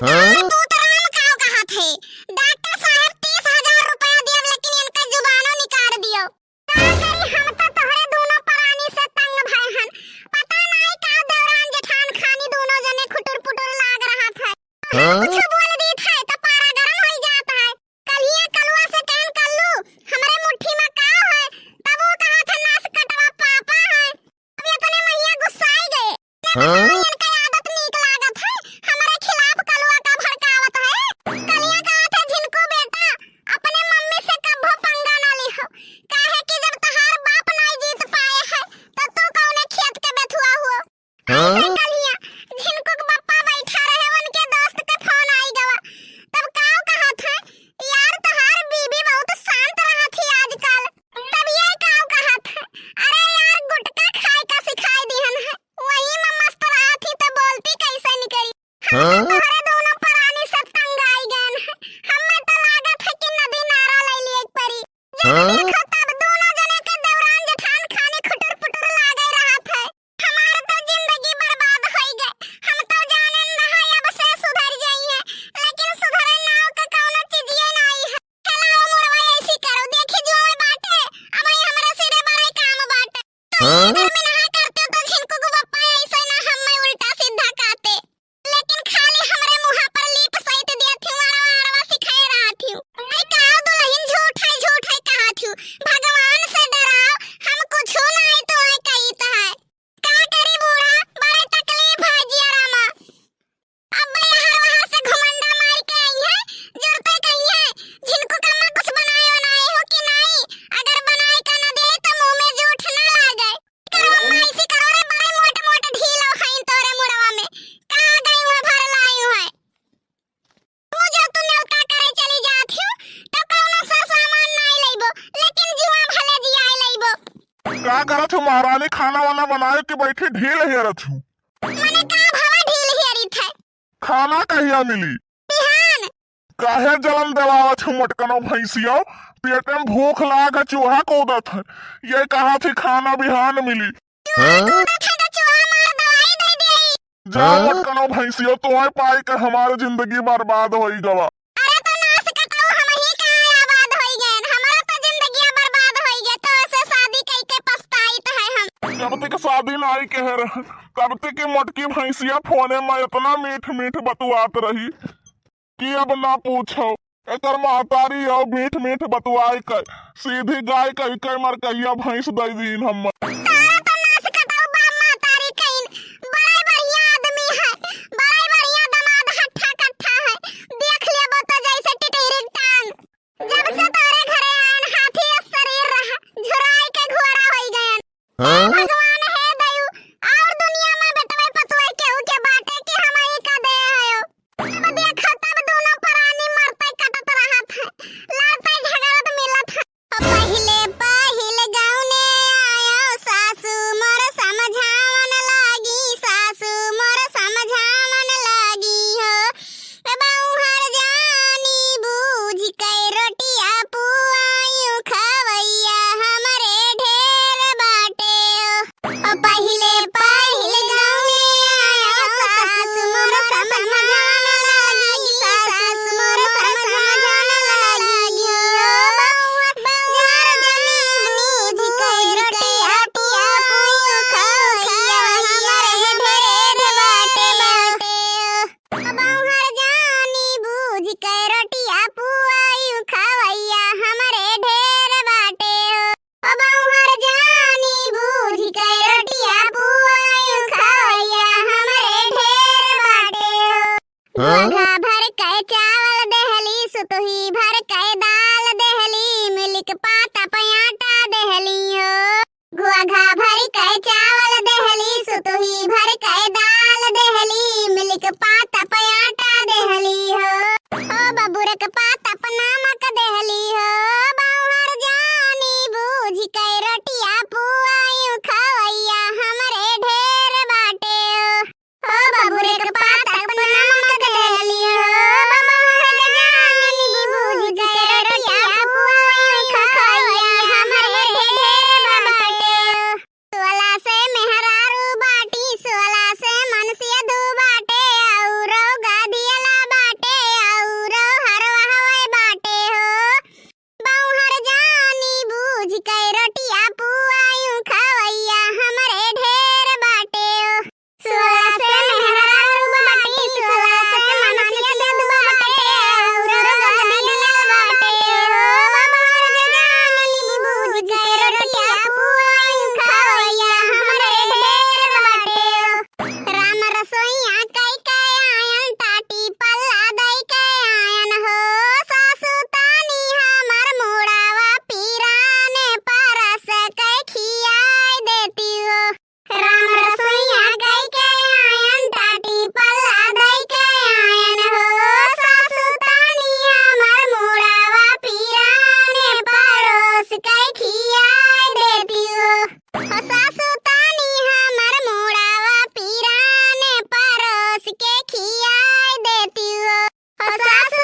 हाँ? तू तो राम खाओ कहा थे डॉक्टर साहब 30,000 रुपया दियो लेकिन इनका जुबानो निकाल दियो का करी हम तो तोहरे दोनों प्राणी से तंग भय हन पता नहीं का दौरान जेठान खानी दोनों जने खुटुर पुटुर लाग रहा था हाँ? कुछ बोल दी था तो पारा गरम हो जाता है कलिया कलवा से कहन कल्लू हमारे मुट्ठी में काव है तब वो कहा था नास कटवा पापा है अब इतने मैया गुस्साई गए हाँ? इनका आदत नीक लागत है हमारे खिलाफ कलवा का भड़कावत है कलिया कहा था झिनको बेटा अपने मम्मी से कब्बो पंगा ना लिहो काहे कि जब तहार बाप नहीं जीत पाए है तो तू कौने खेत के बेथुआ हुआ हाँ? कलिया झिनको के बप्पा बैठा रहे उनके दोस्त के फोन आई गवा तब काव कहा था यार तहार बीबी बहुत शांत रहा थी आजकल तब ये काव कहा था अरे यार गुटखा खाए का सिखाई दिहन है वही में मस्त रहा थी तो बोलती कैसे निकली हाँ? हमारे दोनों प्राणी सब तंग आई गए हैं हमें तो लागत है कि नदी नारा ले ली एक परी जब हाँ? देखो तब दोनों जने के दौरान जेठान खाने खुटुर पुटुर लागे रहा था हमारे तो जिंदगी बर्बाद हो गई हम तो जाने नहीं अब से सुधर जाइए लेकिन सुधरे नाव का कौनो चीज ये नहीं है हेलो मुरवा ऐसी करो देखी जो है बाटे अब ये हमारे सिरे बारे काम बाटे हाँ? इधर में नहा करते तो झिनको को बप्पा ऐसे ना हमें उल्टा सीधा कहते लेकिन खाली हमारे मुंह पर लीप सहित दिया थी वारवा सिखाए रहा थी आई कहा दुल्हन झूठ है कहा थी भगवान से डराओ हम कुछ नहीं तो है कही तो है का करी बूढ़ा बड़े तकलीफ है जिया रामा अब यहाँ वहां से घुमंडा मार के आई है जुरते कही है जिनको कम्मा कुछ बनाए हो कि नहीं अगर बनाए का न दे तो मुंह में जूठ ना लागे करो अम्मा ऐसी करो रे बड़े मोटे मोटे ढीलो हैं तोरे मुड़वा में कहां गई हुआ भर लाई हुआ है मुझे तू न्योता करे चली जात हूं तो कौनो सा सामान नहीं लेबो लेकिन जुआ भले जिया लेबो का करत हूँ महारानी खाना वाना बनाए के बैठी ढील हेरत हूँ मने का भवा ढील हेरी थे खाना कहिया मिली बिहान काहे जलन देवावत हूँ मटकनो भैंसियो पेट में भूख लाग चूहा कूदत है ये कहा थी खाना बिहान मिली हाँ? देखा तो चूहा मार दवाई दे दे जा हाँ? मटकनो भैंसियो तुम्हें पाई के हमारी जिंदगी बर्बाद होई गवा अरे तो नास कटाओ हम ही कहां आबाद होई गए हमारा तो जिंदगी बर्बाद होई गए तो ऐसे शादी कई के पछताई तो है हम जब तक शादी नाई कह रहे तब तक की मोटकी भैंसिया फोने में इतना मीठ मीठ बतुआत रही कि अब ना पूछो एकर महतारी और मीठ मीठ बतुआई कर सीधी गाय कही कर मर कहिया भैंस दे दीन हम तारा तो नास कटाओ बा मातारी कइन बड़ा बढ़िया आदमी है बड़ा बढ़िया दामाद हट्ठा कट्ठा है देख लेबो तो जैसे टिटहिरी टांग जब से तारे घरे आन हाथी शरीर रहा झुराई के घोड़ा होई गए हाँ? भगवान है दयु और दुनिया में बेटवे पतवे केहू के बाटे कि हम ही का दे आयो अब देखो तब दोनों प्राणी मरते कटत रहा था लड़ते झगड़त मिलत है पहिले पहिले गाँव ने आयो सासू मोर समझावन लागी सासू मोर समझावन लागी हो बहुहर जानी बूझ के रोटिया पुआयु खवैया हमरे ढेर बाटे ओ पहिले पहिले गाँव ने आयो सासू मोर समझावन लागी सासू मोर समझावन लागी हो बहुहर जानी बूझ के रोटिया पुआयु खवैया हमरे ढेर बाटे बहुहर जानी बूझ के रोटिया पुआयु खवैया हमरे ढेर बाटे बहुहर जानी बूझ के रोटिया पुआयु खवैया हमरे ढेर बाटे हाँ? घा भर के चावल देहली सुतही भर के दाल देहली मिल्क पाता पयाटा देहली हो घा भर के चावल देहली सुतही भर के दाल देहली मिल्क पाता पयाटा देहली हो ओ बबुरक पाता पनामक देहली हो बहुहर जानी बूझ के रोटिया पुआयु खवैया हमरे ढेर बाटे ओ बबुरक पाता पनामक देहली हो बहुहर जानी बूझ के रोटिया पुआयु खवैया हमरे ढेर बाटे वाला से खियाई देती हो, और सासू